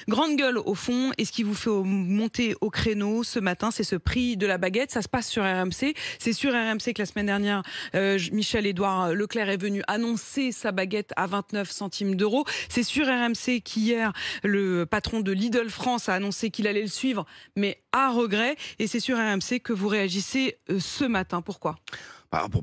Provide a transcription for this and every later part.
Grande gueule au fond, et ce qui vous fait monter au créneau ce matin, c'est ce prix de la baguette. Ça se passe sur RMC. C'est sur RMC que la semaine dernière, Michel-Édouard Leclerc est venu annoncer sa baguette à 29 centimes d'euros. C'est sur RMC qu'hier, le patron de Lidl France a annoncé qu'il allait le suivre, mais à regret. Et c'est sur RMC que vous réagissez ce matin. Pourquoi ?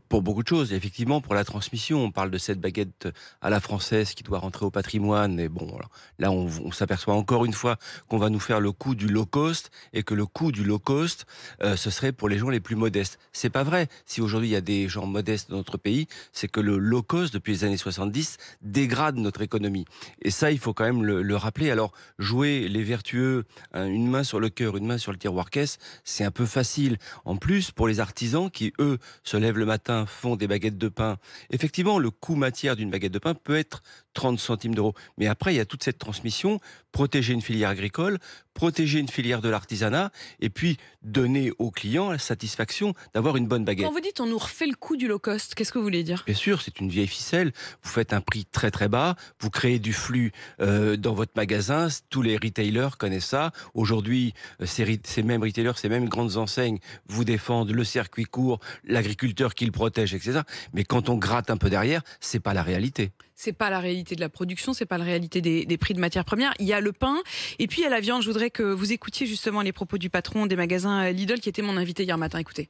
Pour beaucoup de choses, effectivement, pour la transmission, on parle de cette baguette à la française qui doit rentrer au patrimoine. Et bon, là, on s'aperçoit encore une fois qu'on va nous faire le coup du low cost et que le coût du low cost, ce serait pour les gens les plus modestes. C'est pas vrai. Si aujourd'hui il y a des gens modestes dans notre pays, c'est que le low cost depuis les années 70 dégrade notre économie. Et ça, il faut quand même le rappeler. Alors, jouer les vertueux, une main sur le cœur, une main sur le tiroir caisse, c'est un peu facile. En plus, pour les artisans qui, eux, se lèvent le matin, font des baguettes de pain. Effectivement, le coût matière d'une baguette de pain peut être 30 centimes d'euros. Mais après, il y a toute cette transmission, protéger une filière agricole, protéger une filière de l'artisanat, et puis donner aux clients la satisfaction d'avoir une bonne baguette. Quand vous dites on nous refait le coup du low cost, qu'est-ce que vous voulez dire ? Bien sûr, c'est une vieille ficelle. Vous faites un prix très très bas, vous créez du flux dans votre magasin. Tous les retailers connaissent ça. Aujourd'hui, ces mêmes retailers, ces mêmes grandes enseignes vous défendent le circuit court, l'agriculteur qui le protège, etc. Mais quand on gratte un peu derrière, c'est pas la réalité. C'est pas la réalité de la production, c'est pas la réalité des prix de matières premières. Il y a le pain et puis il y a la viande. Je voudrais que vous écoutiez justement les propos du patron des magasins Lidl qui était mon invité hier matin. Écoutez.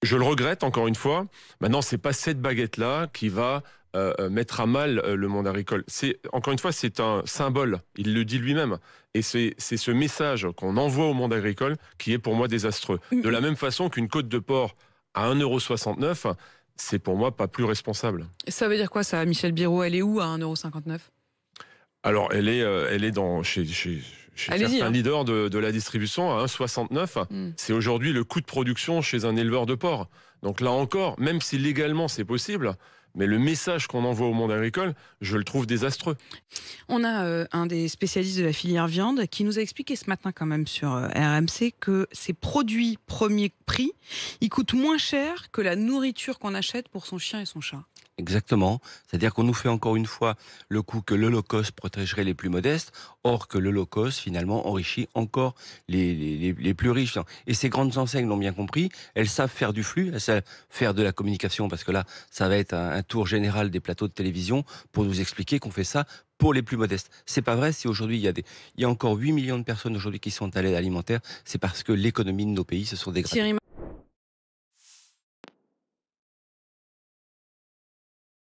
Je le regrette encore une fois. Maintenant, c'est pas cette baguette-là qui va mettre à mal le monde agricole. Encore une fois, c'est un symbole. Il le dit lui-même. Et c'est ce message qu'on envoie au monde agricole qui est pour moi désastreux. De la même façon qu'une côte de porc à 1,69 €, c'est pour moi pas plus responsable. Ça veut dire quoi ça, Michel Biérot ? Elle est où à 1,59 €? Alors, elle est chez certains leaders de la distribution à 1,69 €. C'est aujourd'hui le coût de production chez un éleveur de porc. Donc là encore, même si légalement c'est possible, mais le message qu'on envoie au monde agricole, je le trouve désastreux. On a un des spécialistes de la filière viande qui nous a expliqué ce matin quand même sur RMC que ces produits premier prix, ils coûtent moins cher que la nourriture qu'on achète pour son chien et son chat. Exactement. C'est-à-dire qu'on nous fait encore une fois le coup que le low cost protégerait les plus modestes, or que le low cost, finalement, enrichit encore les plus riches. Et ces grandes enseignes l'ont bien compris. Elles savent faire du flux, elles savent faire de la communication, parce que là, ça va être un tour général des plateaux de télévision pour nous expliquer qu'on fait ça pour les plus modestes. C'est pas vrai. Si aujourd'hui il y a encore 8 millions de personnes aujourd'hui qui sont à l'aide alimentaire, c'est parce que l'économie de nos pays se sont dégradées.